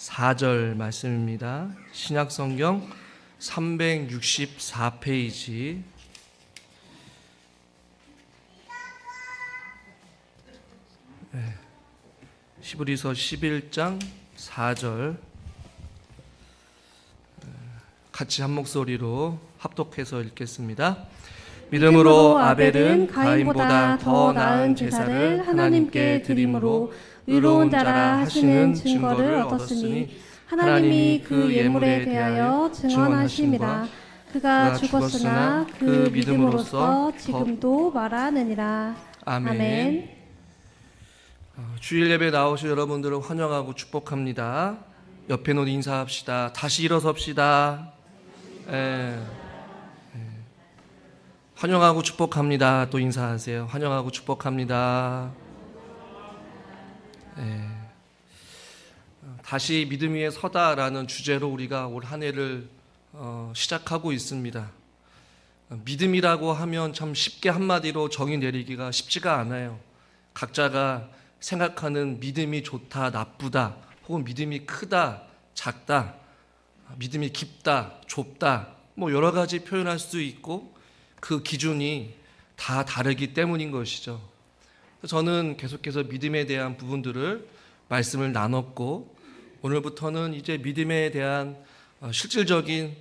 4절 말씀입니다. 신약성경 364페이지 히브리서 11장 4절 같이 한 목소리로 합독해서 읽겠습니다. 믿음으로 아벨은 가인보다 더 나은 제사를 하나님께 드림으로 의로운 자라 하시는 증거를 얻었으니 하나님이 그 예물에 대하여 증언하심이라. 그가 죽었으나 그 믿음으로써 지금도 말하느니라. 아멘. 주일 예배 나오신 여러분들을 환영하고 축복합니다. 옆에 놓은 인사합시다. 다시 일어섭시다. 환영하고 축복합니다. 또 인사하세요. 환영하고 축복합니다. 다시 믿음 위에 서다라는 주제로 우리가 올 한 해를 시작하고 있습니다. 믿음이라고 하면 참 쉽게 한마디로 정의 내리기가 쉽지가 않아요. 각자가 생각하는 믿음이 좋다, 나쁘다, 혹은 믿음이 크다, 작다, 믿음이 깊다, 좁다, 뭐 여러 가지 표현할 수 있고 그 기준이 다 다르기 때문인 것이죠. 저는 계속해서 믿음에 대한 부분들을 말씀을 나눴고, 오늘부터는 이제 믿음에 대한 실질적인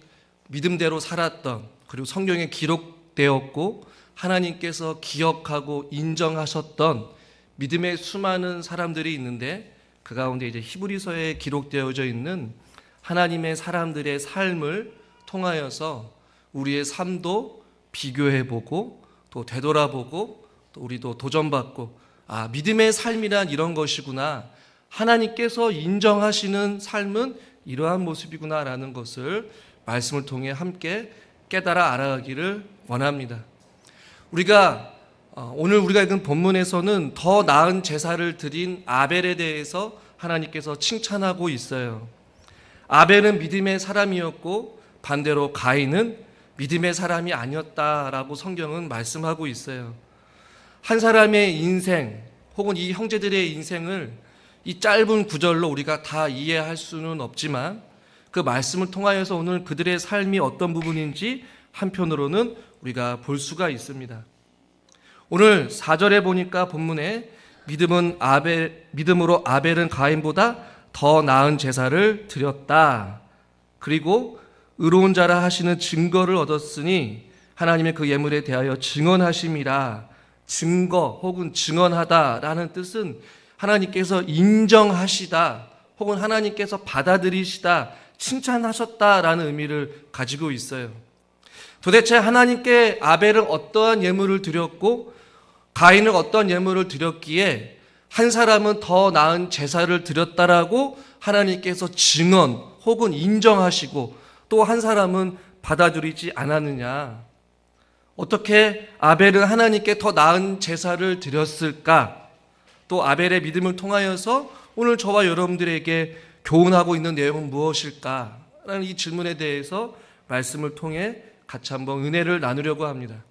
믿음대로 살았던, 그리고 성경에 기록되었고 하나님께서 기억하고 인정하셨던 믿음의 수많은 사람들이 있는데, 그 가운데 이제 히브리서에 기록되어져 있는 하나님의 사람들의 삶을 통하여서 우리의 삶도 비교해보고 또 되돌아보고 또 우리도 도전받고, 믿음의 삶이란 이런 것이구나, 하나님께서 인정하시는 삶은 이러한 모습이구나라는 것을 말씀을 통해 함께 깨달아 알아가기를 원합니다. 오늘 우리가 읽은 본문에서는 더 나은 제사를 드린 아벨에 대해서 하나님께서 칭찬하고 있어요. 아벨은 믿음의 사람이었고 반대로 가인은 믿음의 사람이 아니었다라고 성경은 말씀하고 있어요. 한 사람의 인생 혹은 이 형제들의 인생을 이 짧은 구절로 우리가 다 이해할 수는 없지만, 그 말씀을 통하여서 오늘 그들의 삶이 어떤 부분인지 한편으로는 우리가 볼 수가 있습니다. 오늘 4절에 보니까 본문에 믿음으로 아벨은 가인보다 더 나은 제사를 드렸다. 그리고 의로운 자라 하시는 증거를 얻었으니 하나님의 그 예물에 대하여 증언하심이라. 증거 혹은 증언하다라는 뜻은 하나님께서 인정하시다 혹은 하나님께서 받아들이시다, 칭찬하셨다라는 의미를 가지고 있어요. 도대체 하나님께 아벨은 어떠한 예물을 드렸고 가인은 어떤 예물을 드렸기에 한 사람은 더 나은 제사를 드렸다라고 하나님께서 증언 혹은 인정하시고 또 한 사람은 받아들이지 않았느냐? 어떻게 아벨은 하나님께 더 나은 제사를 드렸을까? 또 아벨의 믿음을 통하여서 오늘 저와 여러분들에게 교훈하고 있는 내용은 무엇일까? 라는 이 질문에 대해서 말씀을 통해 같이 한번 은혜를 나누려고 합니다.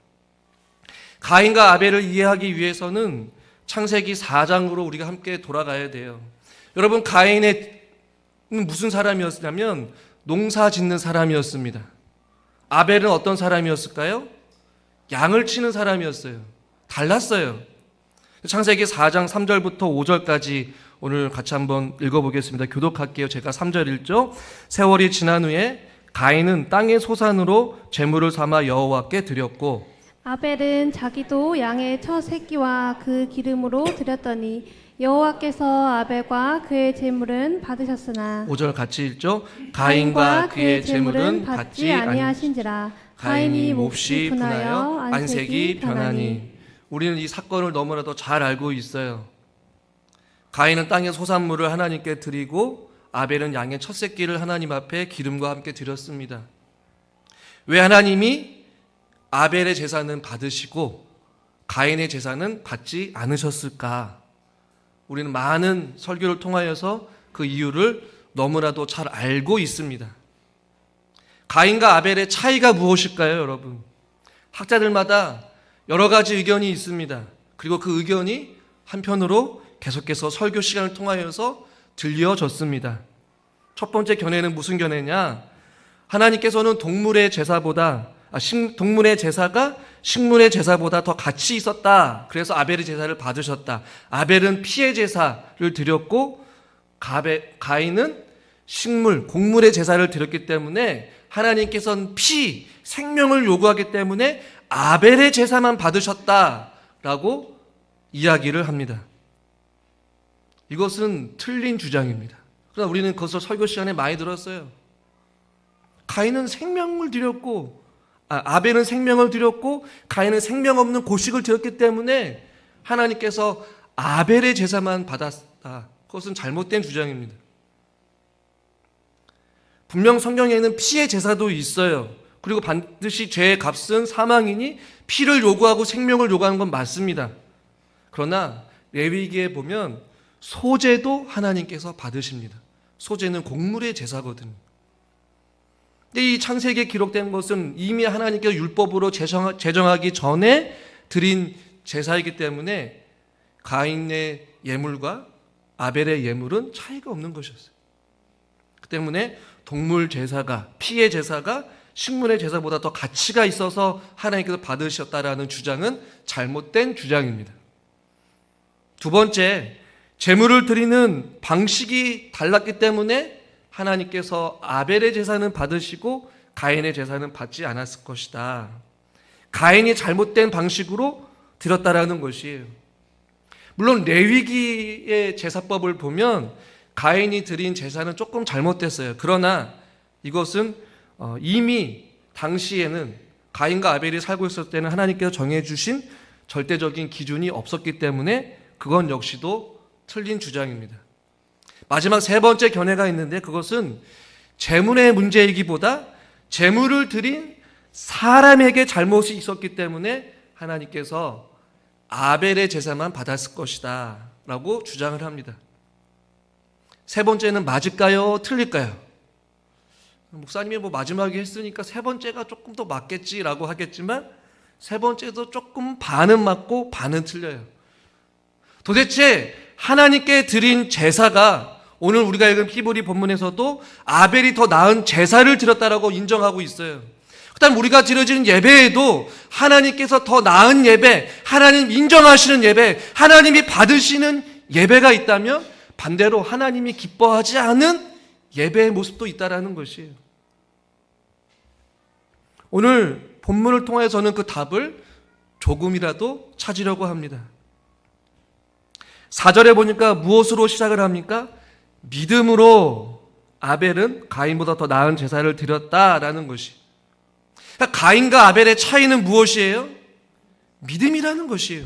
가인과 아벨을 이해하기 위해서는 창세기 4장으로 우리가 함께 돌아가야 돼요. 여러분, 가인은 무슨 사람이었냐면 농사 짓는 사람이었습니다. 아벨은 어떤 사람이었을까요? 양을 치는 사람이었어요. 달랐어요. 창세기 4장 3절부터 5절까지 오늘 같이 한번 읽어보겠습니다. 교독할게요. 제가 3절 읽죠. 세월이 지난 후에 가인은 땅의 소산으로 제물을 삼아 여호와께 드렸고, 아벨은 자기도 양의 첫 새끼와 그 기름으로 드렸더니 여호와께서 아벨과 그의 제물은 받으셨으나 5절 같이 읽죠. 가인과 그의 제물은 받지 아니하신지라. 가인이 몹시 분하여 안색이 변하니. 우리는 이 사건을 너무나도 잘 알고 있어요. 가인은 땅의 소산물을 하나님께 드리고 아벨은 양의 첫 새끼를 하나님 앞에 기름과 함께 드렸습니다. 왜 하나님이 아벨의 제사는 받으시고 가인의 제사는 받지 않으셨을까? 우리는 많은 설교를 통하여서 그 이유를 너무나도 잘 알고 있습니다. 가인과 아벨의 차이가 무엇일까요, 여러분? 학자들마다 여러 가지 의견이 있습니다. 그리고 그 의견이 한편으로 계속해서 설교 시간을 통하여서 들려졌습니다. 첫 번째 견해는 무슨 견해냐? 하나님께서는 동물의 제사가 식물의 제사보다 더 가치 있었다. 그래서 아벨의 제사를 받으셨다. 아벨은 피의 제사를 드렸고 가인은 곡물의 제사를 드렸기 때문에 하나님께서는 생명을 요구하기 때문에 아벨의 제사만 받으셨다라고 이야기를 합니다. 이것은 틀린 주장입니다. 그러나 우리는 그것을 설교 시간에 많이 들었어요. 가인은 생명을 드렸고 아벨은 생명을 드렸고 가인은 생명 없는 곡식을 드렸기 때문에 하나님께서 아벨의 제사만 받았다. 그것은 잘못된 주장입니다. 분명 성경에는 피의 제사도 있어요. 그리고 반드시 죄의 값은 사망이니 피를 요구하고 생명을 요구하는 건 맞습니다. 그러나 레위기에 보면 소제도 하나님께서 받으십니다. 소제는 곡물의 제사거든요. 근데 이 창세기에 기록된 것은 이미 하나님께서 율법으로 제정하기 전에 드린 제사이기 때문에 가인의 예물과 아벨의 예물은 차이가 없는 것이었어요. 그 때문에 동물 제사가, 피의 제사가 식물의 제사보다 더 가치가 있어서 하나님께서 받으셨다라는 주장은 잘못된 주장입니다. 두 번째, 제물을 드리는 방식이 달랐기 때문에 하나님께서 아벨의 제사는 받으시고 가인의 제사는 받지 않았을 것이다. 가인이 잘못된 방식으로 드렸다라는 것이에요. 물론 레위기의 제사법을 보면 가인이 드린 제사는 조금 잘못됐어요. 그러나 이것은 이미 당시에는 가인과 아벨이 살고 있을 때는 하나님께서 정해주신 절대적인 기준이 없었기 때문에 그건 역시도 틀린 주장입니다. 마지막 세 번째 견해가 있는데 그것은 제물의 문제이기보다 제물을 드린 사람에게 잘못이 있었기 때문에 하나님께서 아벨의 제사만 받았을 것이다 라고 주장을 합니다. 세 번째는 맞을까요? 틀릴까요? 목사님이 마지막에 했으니까 세 번째가 조금 더 맞겠지라고 하겠지만 세 번째도 조금 반은 맞고 반은 틀려요. 도대체 하나님께 드린 제사가 오늘 우리가 읽은 히브리 본문에서도 아벨이 더 나은 제사를 드렸다라고 인정하고 있어요. 그다음 우리가 드려지는 예배에도 하나님께서 더 나은 예배, 하나님 인정하시는 예배, 하나님이 받으시는 예배가 있다면 반대로 하나님이 기뻐하지 않은 예배의 모습도 있다라는 것이에요. 오늘 본문을 통해서는 그 답을 조금이라도 찾으려고 합니다. 4절에 보니까 무엇으로 시작을 합니까? 믿음으로 아벨은 가인보다 더 나은 제사를 드렸다라는 것이. 그러니까 가인과 아벨의 차이는 무엇이에요? 믿음이라는 것이에요.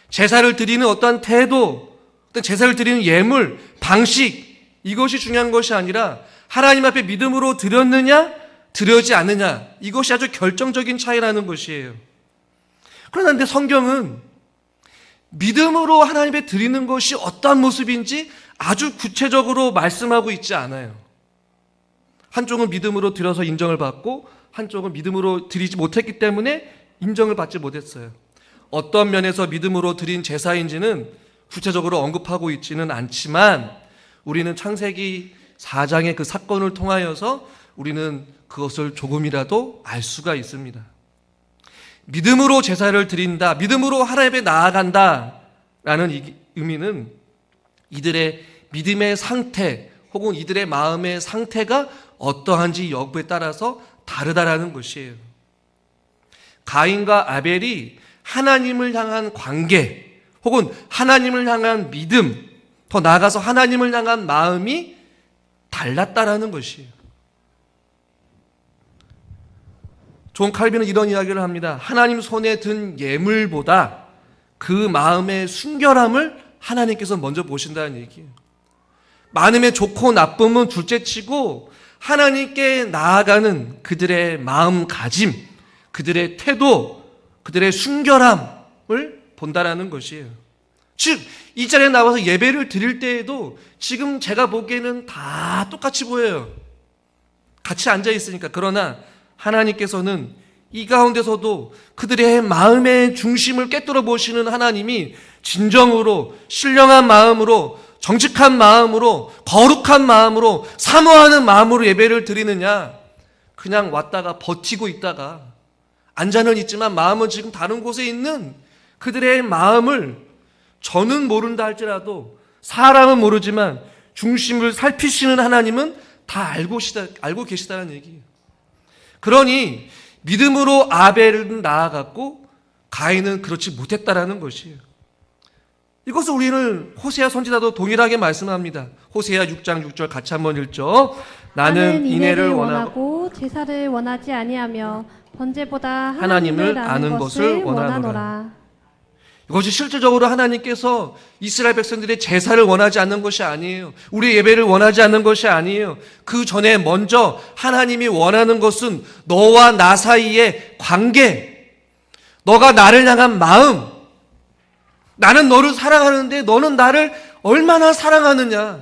제사를 드리는 어떠한 태도, 어떤 제사를 드리는 예물, 방식, 이것이 중요한 것이 아니라 하나님 앞에 믿음으로 드렸느냐, 드려지 않느냐, 이것이 아주 결정적인 차이라는 것이에요. 그런데 성경은 믿음으로 하나님께 드리는 것이 어떠한 모습인지 아주 구체적으로 말씀하고 있지 않아요. 한쪽은 믿음으로 드려서 인정을 받고 한쪽은 믿음으로 드리지 못했기 때문에 인정을 받지 못했어요. 어떤 면에서 믿음으로 드린 제사인지는 구체적으로 언급하고 있지는 않지만 우리는 창세기 4장의 그 사건을 통하여서 우리는 그것을 조금이라도 알 수가 있습니다. 믿음으로 제사를 드린다, 믿음으로 하나님께 나아간다 라는 의미는 이들의 믿음의 상태 혹은 이들의 마음의 상태가 어떠한지 여부에 따라서 다르다라는 것이에요. 가인과 아벨이 하나님을 향한 관계 혹은 하나님을 향한 믿음, 더 나아가서 하나님을 향한 마음이 달랐다라는 것이에요. 존 칼빈은 이런 이야기를 합니다. 하나님 손에 든 예물보다 그 마음의 순결함을 하나님께서 먼저 보신다는 얘기예요. 많음의 좋고 나쁨은 둘째치고 하나님께 나아가는 그들의 마음가짐, 그들의 태도, 그들의 순결함을 본다라는 것이에요. 즉, 이 자리에 나와서 예배를 드릴 때에도 지금 제가 보기에는 다 똑같이 보여요. 같이 앉아 있으니까. 그러나 하나님께서는 이 가운데서도 그들의 마음의 중심을 꿰뚫어 보시는 하나님이 진정으로 신령한 마음으로 정직한 마음으로, 거룩한 마음으로, 사모하는 마음으로 예배를 드리느냐? 그냥 왔다가 버티고 있다가 앉아는 있지만 마음은 지금 다른 곳에 있는 그들의 마음을 저는 모른다 할지라도, 사람은 모르지만 중심을 살피시는 하나님은 다 알고 계시다는 얘기예요. 그러니 믿음으로 아벨은 나아갔고 가인은 그렇지 못했다라는 것이에요. 이것을 우리는 호세아 선지자도 동일하게 말씀합니다. 호세아 6장 6절 같이 한번 읽죠. 나는 인애를 원하고 제사를 원하지 아니하며 번제보다 하나님을 아는 것을 원하노라. 이것이 실질적으로 하나님께서 이스라엘 백성들의 제사를 원하지 않는 것이 아니에요. 우리의 예배를 원하지 않는 것이 아니에요. 그 전에 먼저 하나님이 원하는 것은 너와 나 사이의 관계, 너가 나를 향한 마음, 나는 너를 사랑하는데 너는 나를 얼마나 사랑하느냐,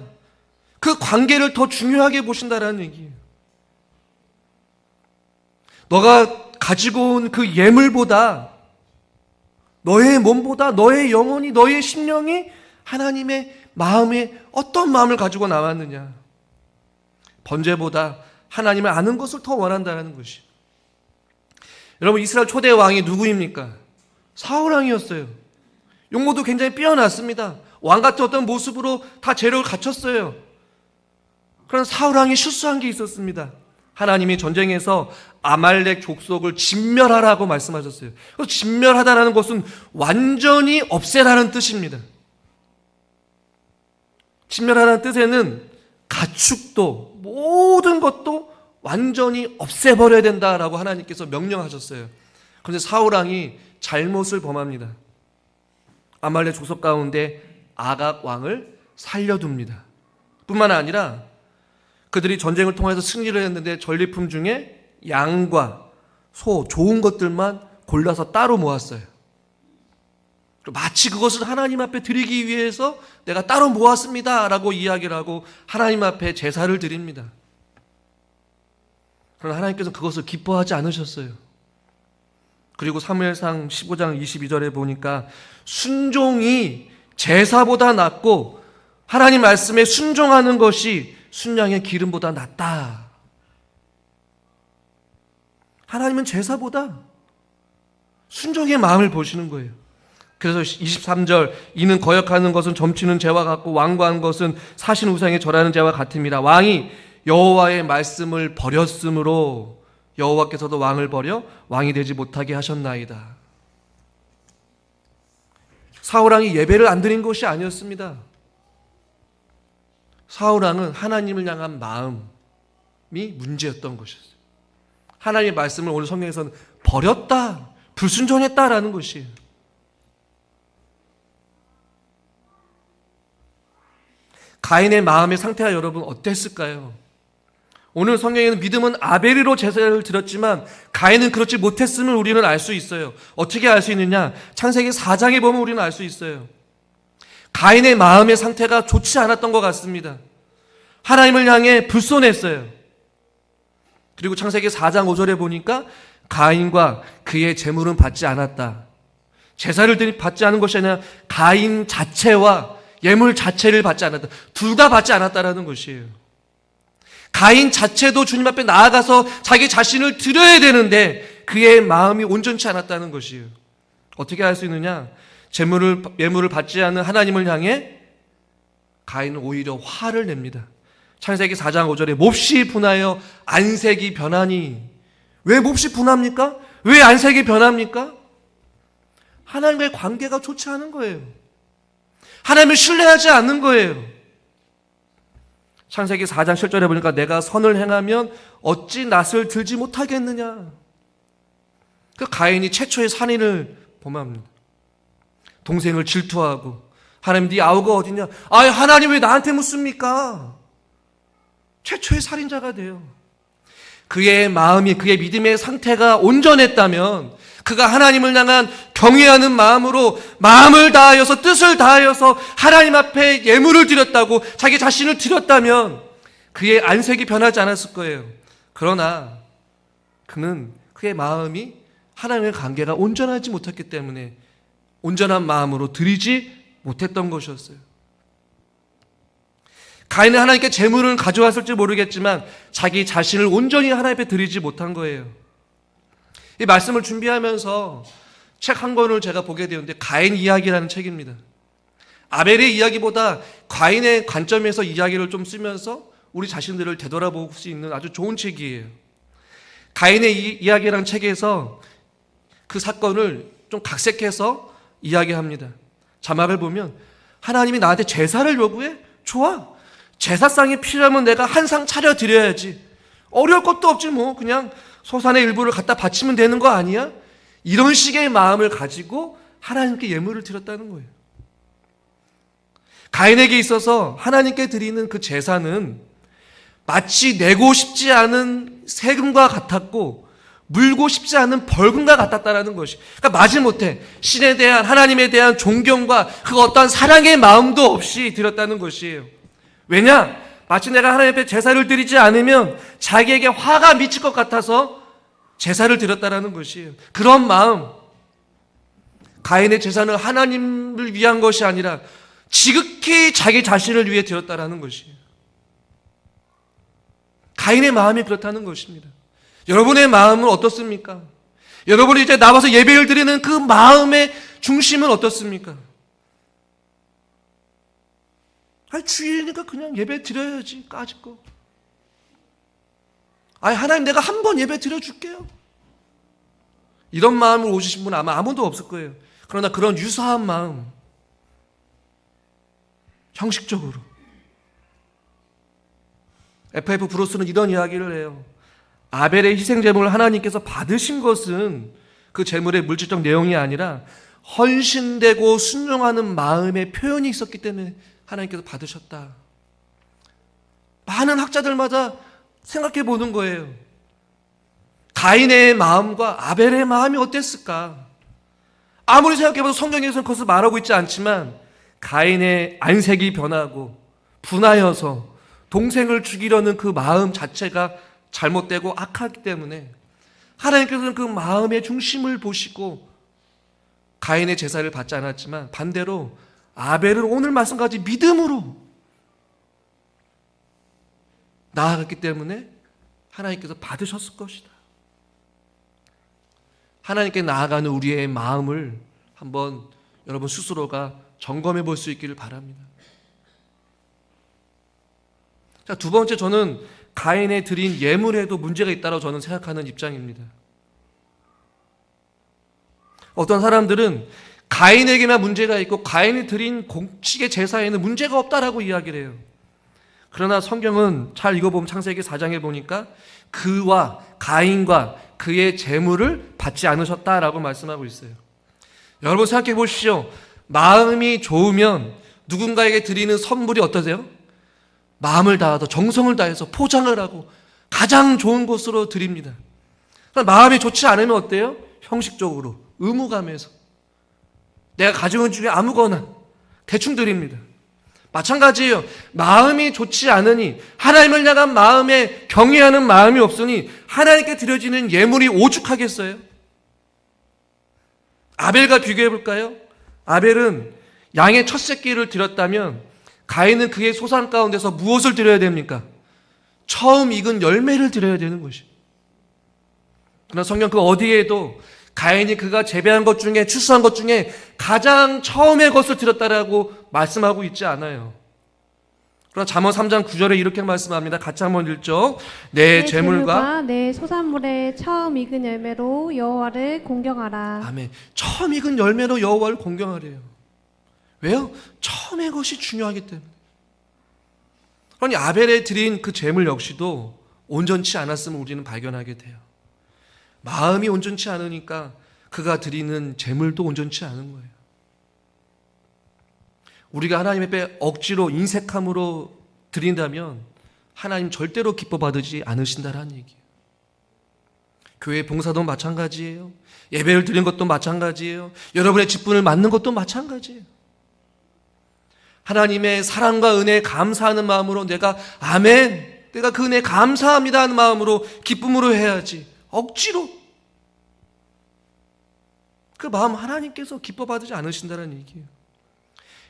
그 관계를 더 중요하게 보신다라는 얘기예요. 너가 가지고 온 그 예물보다, 너의 몸보다 너의 영혼이, 너의 심령이 하나님의 마음에 어떤 마음을 가지고 나왔느냐, 번제보다 하나님을 아는 것을 더 원한다는 것이. 여러분, 이스라엘 초대 왕이 누구입니까? 사울왕이었어요. 용모도 굉장히 뛰어났습니다. 왕 같은 어떤 모습으로 다 재력을 갖췄어요. 그런 사울왕이 실수한 게 있었습니다. 하나님이 전쟁에서 아말렉 족속을 진멸하라고 말씀하셨어요. 그래서 진멸하다라는 것은 완전히 없애라는 뜻입니다. 진멸하라는 뜻에는 가축도 모든 것도 완전히 없애버려야 된다라고 하나님께서 명령하셨어요. 그런데 사울왕이 잘못을 범합니다. 아말렉 족속 가운데 아각 왕을 살려둡니다. 뿐만 아니라 그들이 전쟁을 통해서 승리를 했는데 전리품 중에 양과 소, 좋은 것들만 골라서 따로 모았어요. 마치 그것을 하나님 앞에 드리기 위해서 내가 따로 모았습니다 라고 이야기를 하고 하나님 앞에 제사를 드립니다. 그러나 하나님께서는 그것을 기뻐하지 않으셨어요. 그리고 사무엘상 15장 22절에 보니까 순종이 제사보다 낫고 하나님 말씀에 순종하는 것이 순양의 기름보다 낫다. 하나님은 제사보다 순종의 마음을 보시는 거예요. 그래서 23절, 이는 거역하는 것은 점치는 죄와 같고 완고한 것은 사신 우상에 절하는 죄와 같음이라. 왕이 여호와의 말씀을 버렸으므로 여호와께서도 왕을 버려 왕이 되지 못하게 하셨나이다. 사울왕이 예배를 안 드린 것이 아니었습니다. 사울왕은 하나님을 향한 마음이 문제였던 것이었어요. 하나님의 말씀을 오늘 성경에서는 버렸다, 불순종했다라는 것이에요. 가인의 마음의 상태가 여러분 어땠을까요? 오늘 성경에는 믿음은 아벨이로 제사를 드렸지만 가인은 그렇지 못했음을 우리는 알 수 있어요. 어떻게 알 수 있느냐? 창세기 4장에 보면 우리는 알 수 있어요. 가인의 마음의 상태가 좋지 않았던 것 같습니다. 하나님을 향해 불손했어요. 그리고 창세기 4장 5절에 보니까 가인과 그의 재물은 받지 않았다. 제사를 받지 않은 것이 아니라 가인 자체와 예물 자체를 받지 않았다. 둘 다 받지 않았다라는 것이에요. 가인 자체도 주님 앞에 나아가서 자기 자신을 드려야 되는데 그의 마음이 온전치 않았다는 것이에요. 어떻게 할 수 있느냐? 예물을 받지 않은 하나님을 향해 가인은 오히려 화를 냅니다. 창세기 4장 5절에 몹시 분하여 안색이 변하니. 왜 몹시 분합니까? 왜 안색이 변합니까? 하나님과의 관계가 좋지 않은 거예요. 하나님을 신뢰하지 않는 거예요. 창세기 4장 7절에 보니까 내가 선을 행하면 어찌 낯을 들지 못하겠느냐. 그 가인이 최초의 살인을 범합니다. 동생을 질투하고 하나님 네 아우가 어디냐? 아, 하나님 왜 나한테 묻습니까? 최초의 살인자가 돼요. 그의 마음이, 그의 믿음의 상태가 온전했다면, 그가 하나님을 향한 경외하는 마음으로 마음을 다하여서 뜻을 다하여서 하나님 앞에 예물을 드렸다고 자기 자신을 드렸다면 그의 안색이 변하지 않았을 거예요. 그러나 그는 그의 마음이 하나님의 관계가 온전하지 못했기 때문에 온전한 마음으로 드리지 못했던 것이었어요. 가인은 하나님께 재물을 가져왔을지 모르겠지만 자기 자신을 온전히 하나님 앞에 드리지 못한 거예요. 이 말씀을 준비하면서 책 한 권을 제가 보게 되었는데 가인 이야기라는 책입니다. 아벨의 이야기보다 가인의 관점에서 이야기를 좀 쓰면서 우리 자신들을 되돌아볼 수 있는 아주 좋은 책이에요. 가인의 이야기라는 책에서 그 사건을 좀 각색해서 이야기합니다. 자막을 보면 하나님이 나한테 제사를 요구해? 좋아. 제사상이 필요하면 내가 한 상 차려드려야지. 어려울 것도 없지 뭐. 그냥 소산의 일부를 갖다 바치면 되는 거 아니야? 이런 식의 마음을 가지고 하나님께 예물을 드렸다는 거예요. 가인에게 있어서 하나님께 드리는 그 제사는 마치 내고 싶지 않은 세금과 같았고 물고 싶지 않은 벌금과 같았다라는 것이. 그러니까 마지못해 신에 대한 하나님에 대한 존경과 그 어떠한 사랑의 마음도 없이 드렸다는 것이에요. 왜냐? 마치 내가 하나님 앞에 제사를 드리지 않으면 자기에게 화가 미칠 것 같아서 제사를 드렸다라는 것이에요. 그런 마음. 가인의 제사는 하나님을 위한 것이 아니라 지극히 자기 자신을 위해 드렸다라는 것이에요. 가인의 마음이 그렇다는 것입니다. 여러분의 마음은 어떻습니까? 여러분이 이제 나와서 예배를 드리는 그 마음의 중심은 어떻습니까? 주일이니까 그냥 예배 드려야지, 까짓 거. 하나님 내가 한 번 예배 드려줄게요. 이런 마음을 오시신 분은 아마 아무도 없을 거예요. 그러나 그런 유사한 마음, 형식적으로. F.F. 브루스는 이런 이야기를 해요. 아벨의 희생제물을 하나님께서 받으신 것은 그 제물의 물질적 내용이 아니라 헌신되고 순종하는 마음의 표현이 있었기 때문에 하나님께서 받으셨다. 많은 학자들마다 생각해 보는 거예요. 가인의 마음과 아벨의 마음이 어땠을까? 아무리 생각해봐도 성경에서는 그것을 말하고 있지 않지만 가인의 안색이 변하고 분하여서 동생을 죽이려는 그 마음 자체가 잘못되고 악하기 때문에 하나님께서는 그 마음의 중심을 보시고 가인의 제사를 받지 않았지만 반대로 아벨은 오늘 말씀까지 믿음으로 나아갔기 때문에 하나님께서 받으셨을 것이다. 하나님께 나아가는 우리의 마음을 한번 여러분 스스로가 점검해 볼 수 있기를 바랍니다. 자, 두 번째, 저는 가인에 드린 예물에도 문제가 있다고 저는 생각하는 입장입니다. 어떤 사람들은 가인에게만 문제가 있고 가인이 드린 공식의 제사에는 문제가 없다라고 이야기를 해요. 그러나 성경은 잘 읽어보면 창세기 4장에 보니까 그와 가인과 그의 재물을 받지 않으셨다라고 말씀하고 있어요. 여러분 생각해 보십시오. 마음이 좋으면 누군가에게 드리는 선물이 어떠세요? 마음을 다해서 정성을 다해서 포장을 하고 가장 좋은 곳으로 드립니다. 마음이 좋지 않으면 어때요? 형식적으로 의무감에서 내가 가지고 있는 중에 아무거나 대충 드립니다. 마찬가지예요. 마음이 좋지 않으니 하나님을 향한 마음에 경외하는 마음이 없으니 하나님께 드려지는 예물이 오죽하겠어요? 아벨과 비교해 볼까요? 아벨은 양의 첫 새끼를 드렸다면 가인은 그의 소산 가운데서 무엇을 드려야 됩니까? 처음 익은 열매를 드려야 되는 것이에요. 그러나 성경 그 어디에도 가인이 그가 재배한 것 중에 추수한 것 중에 가장 처음의 것을 드렸다라고 말씀하고 있지 않아요. 그러나 잠언 3장 9절에 이렇게 말씀합니다. 같이 한번 읽죠. 내 재물과 내 소산물의 처음 익은 열매로 여호와를 공경하라. 아멘. 처음 익은 열매로 여호와를 공경하래요. 왜요? 처음의 것이 중요하기 때문에. 그러니 아벨에 드린 그 재물 역시도 온전치 않았음을 우리는 발견하게 돼요. 마음이 온전치 않으니까 그가 드리는 재물도 온전치 않은 거예요. 우리가 하나님 앞에 억지로 인색함으로 드린다면 하나님 절대로 기뻐 받으지 않으신다라는 얘기예요. 교회 봉사도 마찬가지예요. 예배를 드리는 것도 마찬가지예요. 여러분의 직분을 맡는 것도 마찬가지예요. 하나님의 사랑과 은혜에 감사하는 마음으로 내가 아멘, 내가 그 은혜에 감사합니다 하는 마음으로 기쁨으로 해야지. 억지로 그 마음 하나님께서 기뻐 받으지 않으신다는 얘기예요.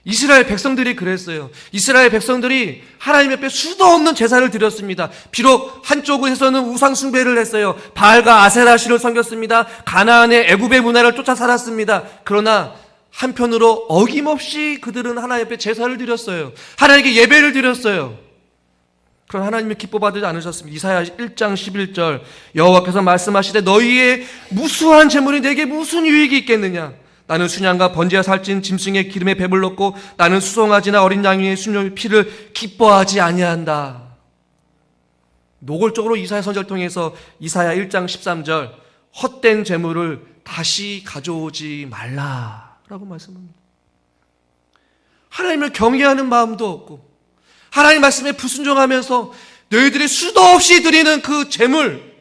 이스라엘 백성들이 그랬어요. 이스라엘 백성들이 하나님 앞에 수도 없는 제사를 드렸습니다. 비록 한쪽에서는 우상 숭배를 했어요. 바알과 아세라시를 섬겼습니다. 가나안의 애굽의 문화를 쫓아 살았습니다. 그러나 한편으로 어김없이 그들은 하나님 앞에 제사를 드렸어요. 하나님께 예배를 드렸어요. 그럼 하나님이 기뻐받지 않으셨습니다. 이사야 1장 11절 여호와께서 말씀하시되 너희의 무수한 재물이 내게 무슨 유익이 있겠느냐. 나는 순양과 번제와 살찐 짐승의 기름에 배불렀고 나는 수송아지나 어린 양의 순종의 피를 기뻐하지 아니한다. 노골적으로 이사야 선지자를 통해서 이사야 1장 13절 헛된 재물을 다시 가져오지 말라라고 말씀합니다. 하나님을 경외하는 마음도 없고 하나님 말씀에 불순종하면서 너희들이 수도 없이 드리는 그 재물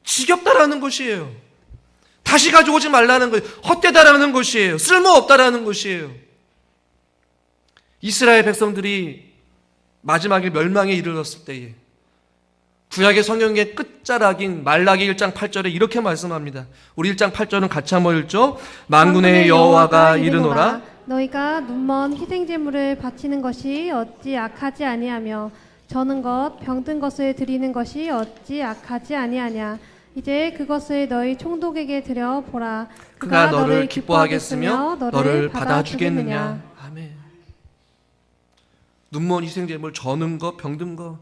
지겹다라는 것이에요. 다시 가져오지 말라는 거예요. 헛되다라는 것이에요. 쓸모없다라는 것이에요. 이스라엘 백성들이 마지막에 멸망에 이르렀을 때에 구약의 성경의 끝자락인 말라기 1장 8절에 이렇게 말씀합니다. 우리 1장 8절은 같이 한번 읽죠. 만군의 여호와가 이르노라 너희가 눈먼 희생제물을 바치는 것이 어찌 악하지 아니하며 저는 것 병든 것을 드리는 것이 어찌 악하지 아니하냐. 이제 그것을 너희 총독에게 드려 보라. 그가 너를 기뻐하겠으며 너를 받아주겠느냐. 아멘. 눈먼 희생제물, 저는 것, 병든 것.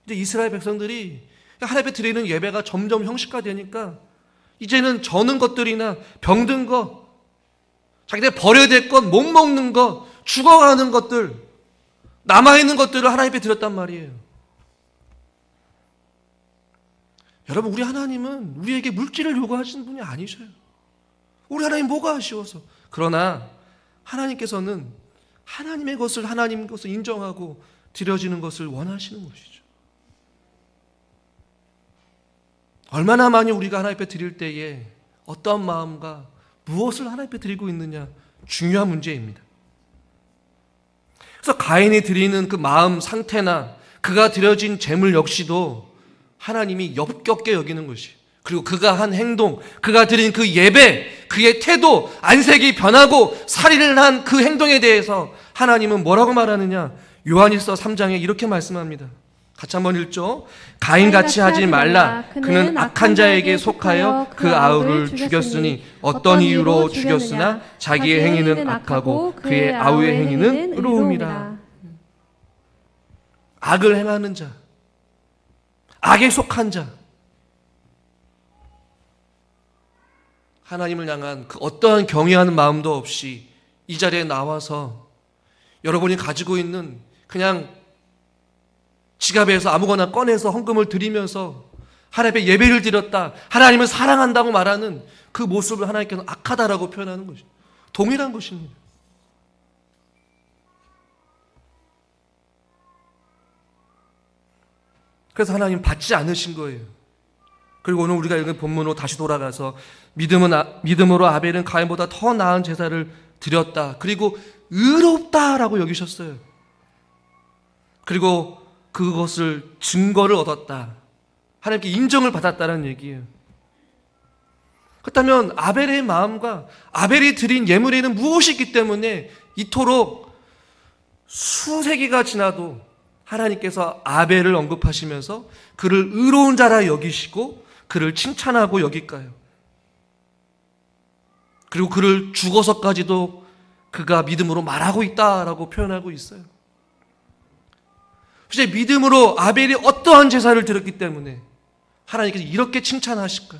이제 이스라엘 백성들이 하나님 앞에 드리는 예배가 점점 형식화되니까 이제는 저는 것들이나 병든 것, 자기들 버려야 될 것, 못 먹는 것, 죽어가는 것들, 남아있는 것들을 하나님 앞에 드렸단 말이에요. 여러분, 우리 하나님은 우리에게 물질을 요구하시는 분이 아니셔요. 우리 하나님 뭐가 아쉬워서. 그러나 하나님께서는 하나님의 것을 하나님 것을 인정하고 드려지는 것을 원하시는 것이죠. 얼마나 많이 우리가 하나님 앞에 드릴 때에 어떠한 마음과 무엇을 하나님 앞에 드리고 있느냐 중요한 문제입니다. 그래서 가인이 드리는 그 마음 상태나 그가 드려진 재물 역시도 하나님이 역겹게 여기는 것이, 그리고 그가 한 행동, 그가 드린 그 예배, 그의 태도, 안색이 변하고 살인을 한 그 행동에 대해서 하나님은 뭐라고 말하느냐. 요한일서 3장에 이렇게 말씀합니다. 같이 한번 읽죠. 가인같이 하지 말라. 그는 악한 자에게 속하여 그 아우를 죽였으니 어떤 이유로 죽였으나 자기의 행위는 악하고 그의 아우의 행위는 의로움이라. 악을 행하는 자, 악에 속한 자, 하나님을 향한 그 어떠한 경외하는 마음도 없이 이 자리에 나와서 여러분이 가지고 있는 그냥 지갑에서 아무거나 꺼내서 헌금을 드리면서 하나님 앞에 예배를 드렸다, 하나님을 사랑한다고 말하는 그 모습을 하나님께서 악하다라고 표현하는 것이 동일한 것입니다. 그래서 하나님 받지 않으신 거예요. 그리고 오늘 우리가 읽은 본문으로 다시 돌아가서 믿음으로 아벨은 가인보다 더 나은 제사를 드렸다. 그리고 의롭다라고 여기셨어요. 그리고 그것을 증거를 얻었다. 하나님께 인정을 받았다는 얘기예요. 그렇다면 아벨의 마음과 아벨이 드린 예물에는 무엇이 있기 때문에 이토록 수세기가 지나도 하나님께서 아벨을 언급하시면서 그를 의로운 자라 여기시고 그를 칭찬하고 여길까요? 그리고 그를 죽어서까지도 그가 믿음으로 말하고 있다라고 표현하고 있어요. 이제 믿음으로 아벨이 어떠한 제사를 드렸기 때문에 하나님께서 이렇게 칭찬하실까?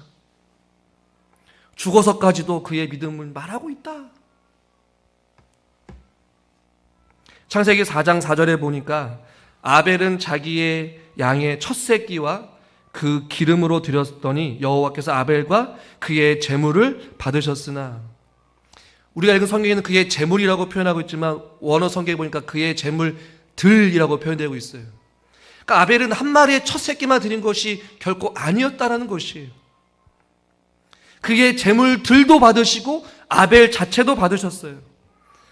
죽어서까지도 그의 믿음을 말하고 있다. 창세기 4장 4절에 보니까 아벨은 자기의 양의 첫 새끼와 그 기름으로 드렸더니 여호와께서 아벨과 그의 제물을 받으셨으나, 우리가 읽은 성경에는 그의 제물이라고 표현하고 있지만 원어 성경에 보니까 그의 제물들이라고 표현되고 있어요. 그러니까 아벨은 한 마리의 첫 새끼만 드린 것이 결코 아니었다라는 것이에요. 그의 제물들도 받으시고 아벨 자체도 받으셨어요.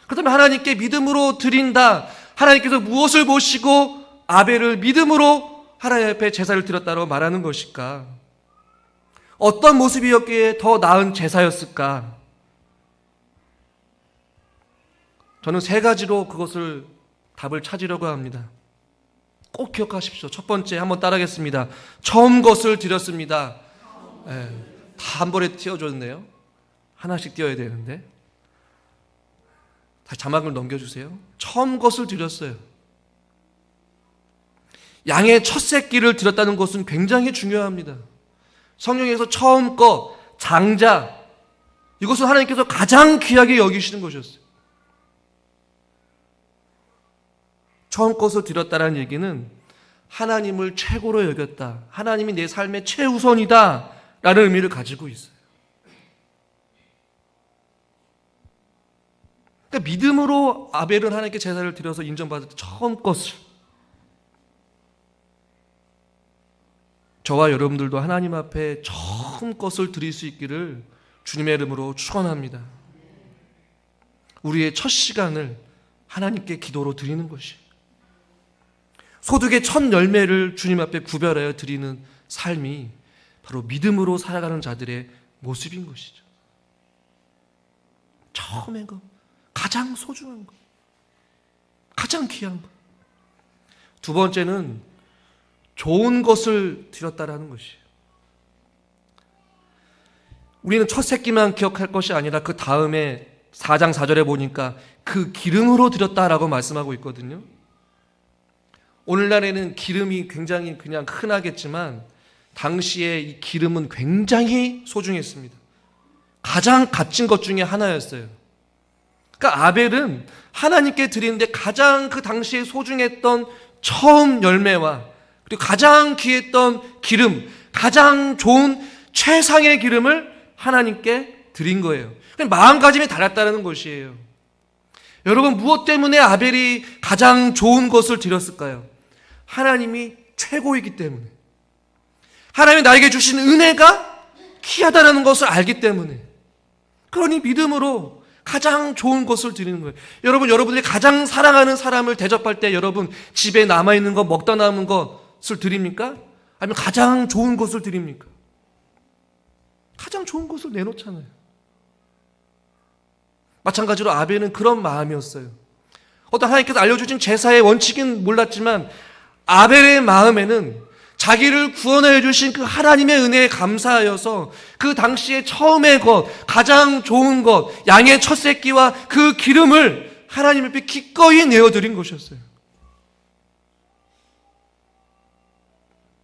그렇다면 하나님께 믿음으로 드린다, 하나님께서 무엇을 보시고 아벨을 믿음으로 하나님 앞에 제사를 드렸다고 말하는 것일까? 어떤 모습이었기에 더 나은 제사였을까? 저는 세 가지로 그것을 답을 찾으려고 합니다. 꼭 기억하십시오. 첫 번째, 한번 따라하겠습니다. 처음 것을 드렸습니다. 다 한 번에 띄워줬네요. 하나씩 띄워야 되는데. 다시 자막을 넘겨주세요. 처음 것을 드렸어요. 양의 첫 새끼를 드렸다는 것은 굉장히 중요합니다. 성경에서 처음 것, 장자, 이것은 하나님께서 가장 귀하게 여기시는 것이었어요. 처음 것을 드렸다는 얘기는 하나님을 최고로 여겼다. 하나님이 내 삶의 최우선이다 라는 의미를 가지고 있어요. 그러니까 믿음으로 아벨은 하나님께 제사를 드려서 인정받을 때 처음 것을, 저와 여러분들도 하나님 앞에 처음 것을 드릴 수 있기를 주님의 이름으로 축원합니다. 우리의 첫 시간을 하나님께 기도로 드리는 것이, 소득의 첫 열매를 주님 앞에 구별하여 드리는 삶이 바로 믿음으로 살아가는 자들의 모습인 것이죠. 처음의 것, 가장 소중한 것, 가장 귀한 것. 두 번째는 좋은 것을 드렸다라는 것이에요. 우리는 첫 새끼만 기억할 것이 아니라 그 다음에 4장 4절에 보니까 그 기름으로 드렸다라고 말씀하고 있거든요. 오늘날에는 기름이 굉장히 그냥 흔하겠지만 당시에 이 기름은 굉장히 소중했습니다. 가장 값진 것 중에 하나였어요. 그러니까 아벨은 하나님께 드리는데 가장 그 당시에 소중했던 처음 열매와 그리고 가장 귀했던 기름, 가장 좋은 최상의 기름을 하나님께 드린 거예요. 마음가짐이 달랐다는 것이에요. 여러분, 무엇 때문에 아벨이 가장 좋은 것을 드렸을까요? 하나님이 최고이기 때문에, 하나님이 나에게 주신 은혜가 귀하다는 것을 알기 때문에, 그러니 믿음으로 가장 좋은 것을 드리는 거예요. 여러분, 여러분들이 가장 사랑하는 사람을 대접할 때 여러분 집에 남아있는 것, 먹다 남은 것을 드립니까? 아니면 가장 좋은 것을 드립니까? 가장 좋은 것을 내놓잖아요. 마찬가지로 아벨은 그런 마음이었어요. 어떤 하나님께서 알려주신 제사의 원칙은 몰랐지만 아벨의 마음에는 자기를 구원해 주신 그 하나님의 은혜에 감사하여서 그 당시에 처음의 것, 가장 좋은 것, 양의 첫 새끼와 그 기름을 하나님 앞에 기꺼이 내어드린 것이었어요.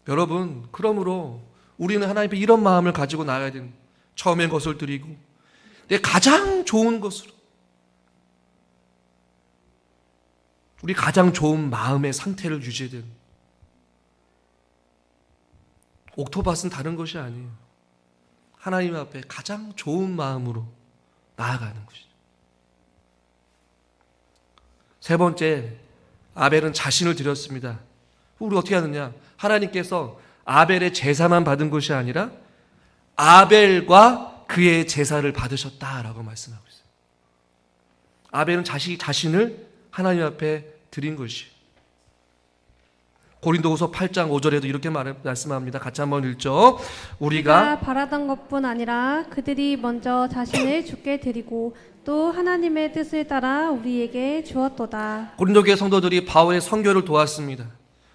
여러분, 그러므로 우리는 하나님 앞에 이런 마음을 가지고 나아야 되는, 처음의 것을 드리고 내 가장 좋은 것으로, 우리 가장 좋은 마음의 상태를 유지해야 되는. 옥토밭은 다른 것이 아니에요. 하나님 앞에 가장 좋은 마음으로 나아가는 것이죠. 세 번째, 아벨은 자신을 드렸습니다. 우리 어떻게 하느냐? 하나님께서 아벨의 제사만 받은 것이 아니라 아벨과 그의 제사를 받으셨다라고 말씀하고 있어요. 아벨은 자신을 하나님 앞에 드린 것이에요. 고린도후서 8장 5절에도 이렇게 말씀합니다. 같이 한번 읽죠. 우리가 바라던 것뿐 아니라 그들이 먼저 자신을 주께 드리고 또 하나님의 뜻을 따라 우리에게 주었도다. 고린도교회 성도들이 바울의 선교를 도왔습니다.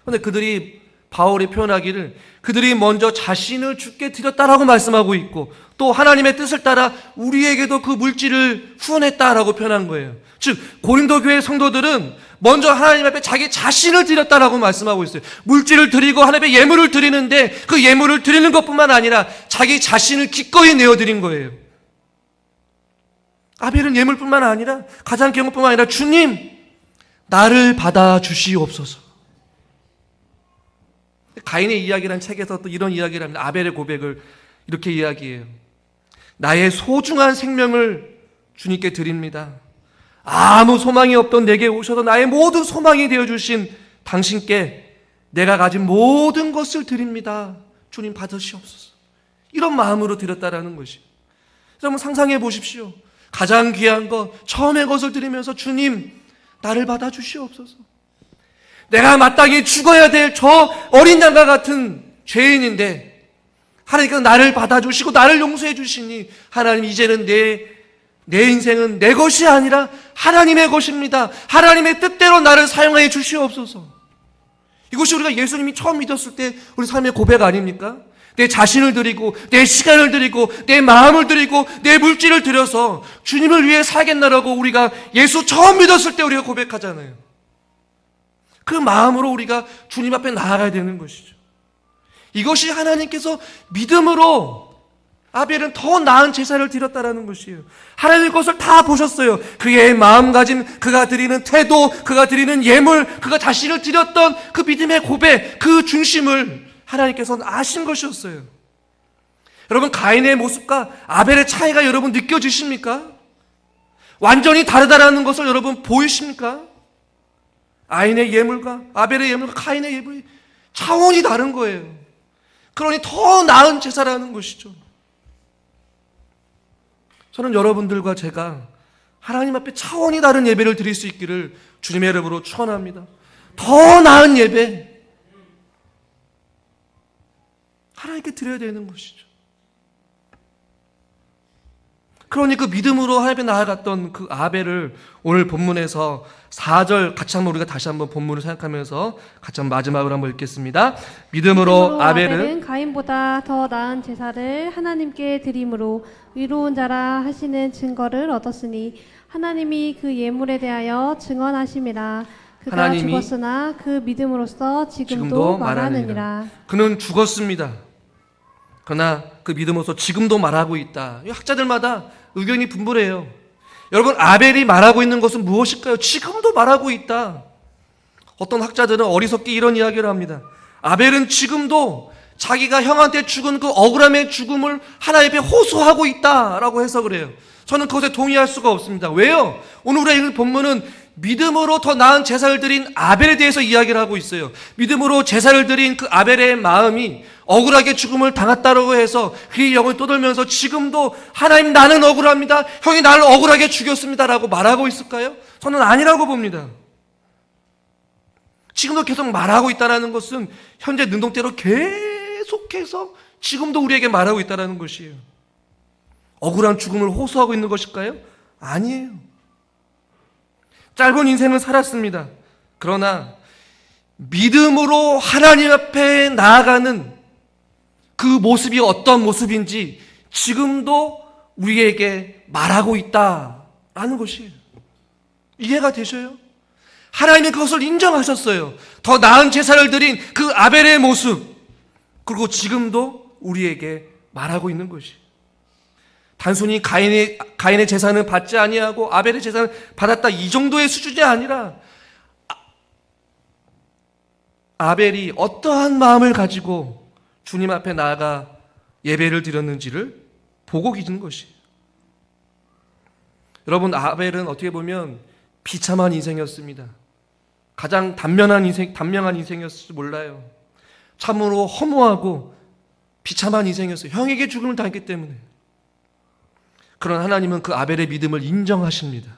그런데 그들이 바울이 표현하기를 그들이 먼저 자신을 주께 드렸다라고 말씀하고 있고 또 하나님의 뜻을 따라 우리에게도 그 물질을 후원했다라고 표현한 거예요. 즉 고린도교회 성도들은 먼저 하나님 앞에 자기 자신을 드렸다라고 말씀하고 있어요. 물질을 드리고 하나님 앞에 예물을 드리는데 그 예물을 드리는 것뿐만 아니라 자기 자신을 기꺼이 내어드린 거예요. 아벨은 예물뿐만 아니라 가장 귀한 것뿐만 아니라 주님 나를 받아주시옵소서. 가인의 이야기라는 책에서 또 이런 이야기를 합니다. 아벨의 고백을 이렇게 이야기해요. 나의 소중한 생명을 주님께 드립니다. 아무 소망이 없던 내게 오셔서 나의 모든 소망이 되어주신 당신께 내가 가진 모든 것을 드립니다. 주님 받으시옵소서. 이런 마음으로 드렸다라는 것이. 여러분 상상해 보십시오. 가장 귀한 것, 처음의 것을 드리면서 주님 나를 받아주시옵소서. 내가 마땅히 죽어야 될 저 어린 양과 같은 죄인인데 하나님께서 나를 받아주시고 나를 용서해 주시니 하나님 이제는 내 내 인생은 내 것이 아니라 하나님의 것입니다. 하나님의 뜻대로 나를 사용하여 주시옵소서. 이것이 우리가 예수님이 처음 믿었을 때 우리 삶의 고백 아닙니까? 내 자신을 드리고 내 시간을 드리고 내 마음을 드리고 내 물질을 드려서 주님을 위해 살겠나라고 우리가 예수 처음 믿었을 때 우리가 고백하잖아요. 그 마음으로 우리가 주님 앞에 나아가야 되는 것이죠. 이것이 하나님께서 믿음으로 아벨은 더 나은 제사를 드렸다라는 것이에요. 하나님의 것을 다 보셨어요. 그의 마음가짐, 그가 드리는 태도, 그가 드리는 예물, 그가 자신을 드렸던 그 믿음의 고백, 그 중심을 하나님께서는 아신 것이었어요. 여러분, 가인의 모습과 아벨의 차이가 여러분 느껴지십니까? 완전히 다르다라는 것을 여러분 보이십니까? 아인의 예물과 아벨의 예물과 가인의 예물이 차원이 다른 거예요. 그러니 더 나은 제사라는 것이죠. 저는 여러분들과 제가 하나님 앞에 차원이 다른 예배를 드릴 수 있기를 주님의 이름으로 축원합니다. 더 나은 예배 하나님께 드려야 되는 것이죠. 그러니 그 믿음으로 하나님께 나아갔던 그 아벨을 오늘 본문에서 4절 같이 한번 우리가 다시 한번 본문을 생각하면서 같이 한번 마지막으로 한번 읽겠습니다. 믿음으로 아벨은 가인보다 더 나은 제사를 하나님께 드림으로 의로운 자라 하시는 증거를 얻었으니 하나님이 그 예물에 대하여 증언하심이라. 그가 하나님이 죽었으나 그 믿음으로써 지금도 말하느니라. 그는 죽었습니다. 그러나 그 믿음으로써 지금도 말하고 있다. 학자들마다 의견이 분분해요. 여러분, 아벨이 말하고 있는 것은 무엇일까요? 지금도 말하고 있다. 어떤 학자들은 어리석게 이런 이야기를 합니다. 아벨은 지금도 자기가 형한테 죽은 그 억울함의 죽음을 하나님 앞에 호소하고 있다라고 해석을 해요. 저는 그것에 동의할 수가 없습니다. 왜요? 오늘 우리가 읽은 본문은 믿음으로 더 나은 제사를 드린 아벨에 대해서 이야기를 하고 있어요. 믿음으로 제사를 드린 그 아벨의 마음이 억울하게 죽음을 당했다고 해서 그의 영을 떠돌면서 지금도 하나님 나는 억울합니다. 형이 나를 억울하게 죽였습니다라고 말하고 있을까요? 저는 아니라고 봅니다. 지금도 계속 말하고 있다는 것은 현재 능동태로 계속해서 지금도 우리에게 말하고 있다는 것이에요. 억울한 죽음을 호소하고 있는 것일까요? 아니에요. 짧은 인생을 살았습니다. 그러나 믿음으로 하나님 앞에 나아가는 그 모습이 어떤 모습인지 지금도 우리에게 말하고 있다라는 것이에요. 이해가 되셔요? 하나님이 그것을 인정하셨어요. 더 나은 제사를 드린 그 아벨의 모습, 그리고 지금도 우리에게 말하고 있는 것이에요. 단순히 가인의 제사는 받지 아니하고 아벨의 제사는 받았다, 이 정도의 수준이 아니라 아벨이 어떠한 마음을 가지고 주님 앞에 나아가 예배를 드렸는지를 보고 계시는 것이에요. 여러분, 아벨은 어떻게 보면 비참한 인생이었습니다. 가장 단명한 인생이었을지 몰라요. 참으로 허무하고 비참한 인생이었어요. 형에게 죽음을 당했기 때문에. 그러나 하나님은 그 아벨의 믿음을 인정하십니다.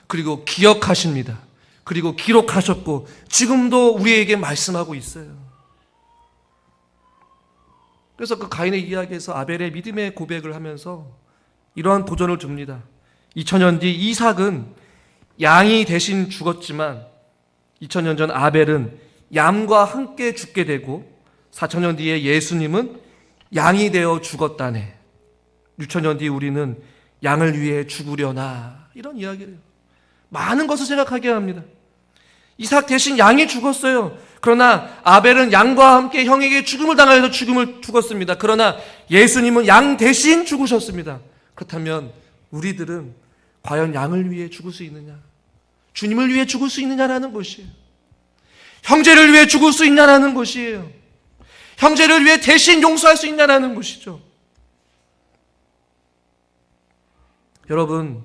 그리고 기억하십니다. 그리고 기록하셨고 지금도 우리에게 말씀하고 있어요. 그래서 그 가인의 이야기에서 아벨의 믿음의 고백을 하면서 이러한 도전을 줍니다. 2000년 뒤 이삭은 양이 대신 죽었지만 2000년 전 아벨은 양과 함께 죽게 되고 4000년 뒤에 예수님은 양이 되어 죽었다네. 6000년 뒤 우리는 양을 위해 죽으려나, 이런 이야기를 해요. 많은 것을 생각하게 합니다. 이삭 대신 양이 죽었어요. 그러나 아벨은 양과 함께 형에게 죽음을 당하여서 죽었습니다. 그러나 예수님은 양 대신 죽으셨습니다. 그렇다면 우리들은 과연 양을 위해 죽을 수 있느냐, 주님을 위해 죽을 수 있느냐라는 것이에요. 형제를 위해 죽을 수 있냐라는 것이에요. 형제를 위해 대신 용서할 수 있냐라는 것이죠. 여러분,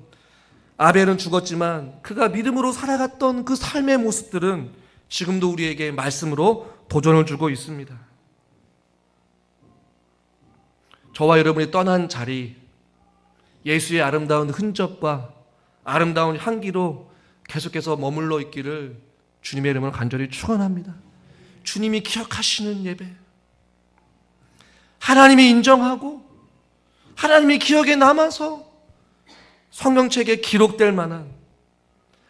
아벨은 죽었지만 그가 믿음으로 살아갔던 그 삶의 모습들은 지금도 우리에게 말씀으로 도전을 주고 있습니다. 저와 여러분이 떠난 자리, 예수의 아름다운 흔적과 아름다운 향기로 계속해서 머물러 있기를 주님의 이름으로 간절히 축원합니다. 주님이 기억하시는 예배, 하나님이 인정하고 하나님이 기억에 남아서 성경책에 기록될 만한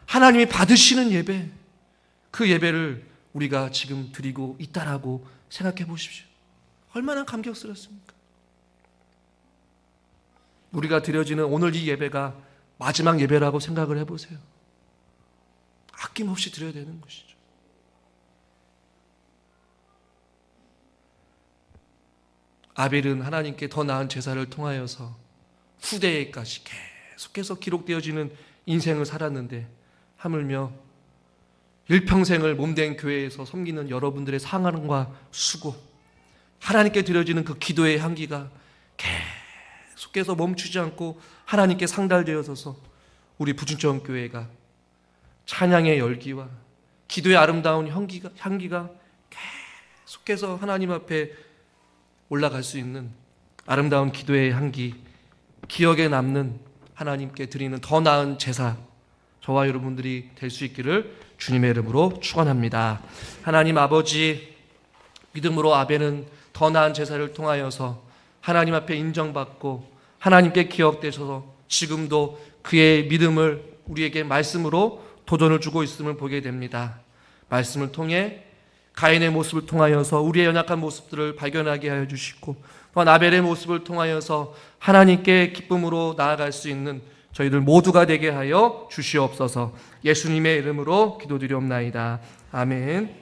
하나님이 받으시는 예배, 그 예배를 우리가 지금 드리고 있다라고 생각해 보십시오. 얼마나 감격스럽습니까? 우리가 드려지는 오늘 이 예배가 마지막 예배라고 생각을 해보세요. 아낌없이 드려야 되는 것이죠. 아벨은 하나님께 더 나은 제사를 통하여서 후대에까지 계속해서 기록되어지는 인생을 살았는데, 하물며 일평생을 몸된 교회에서 섬기는 여러분들의 상함과 수고, 하나님께 드려지는 그 기도의 향기가 계속해서 멈추지 않고 하나님께 상달되어서서 우리 부진정 교회가 찬양의 열기와 기도의 아름다운 향기가 계속해서 하나님 앞에 올라갈 수 있는 아름다운 기도의 향기, 기억에 남는 하나님께 드리는 더 나은 제사, 저와 여러분들이 될 수 있기를 주님의 이름으로 축원합니다. 하나님 아버지, 믿음으로 아벨은 더 나은 제사를 통하여서 하나님 앞에 인정받고 하나님께 기억되셔서 지금도 그의 믿음을 우리에게 말씀으로 도전을 주고 있음을 보게 됩니다. 말씀을 통해 가인의 모습을 통하여서 우리의 연약한 모습들을 발견하게 하여 주시고, 또한 아벨의 모습을 통하여서 하나님께 기쁨으로 나아갈 수 있는 저희들 모두가 되게 하여 주시옵소서. 예수님의 이름으로 기도드리옵나이다. 아멘.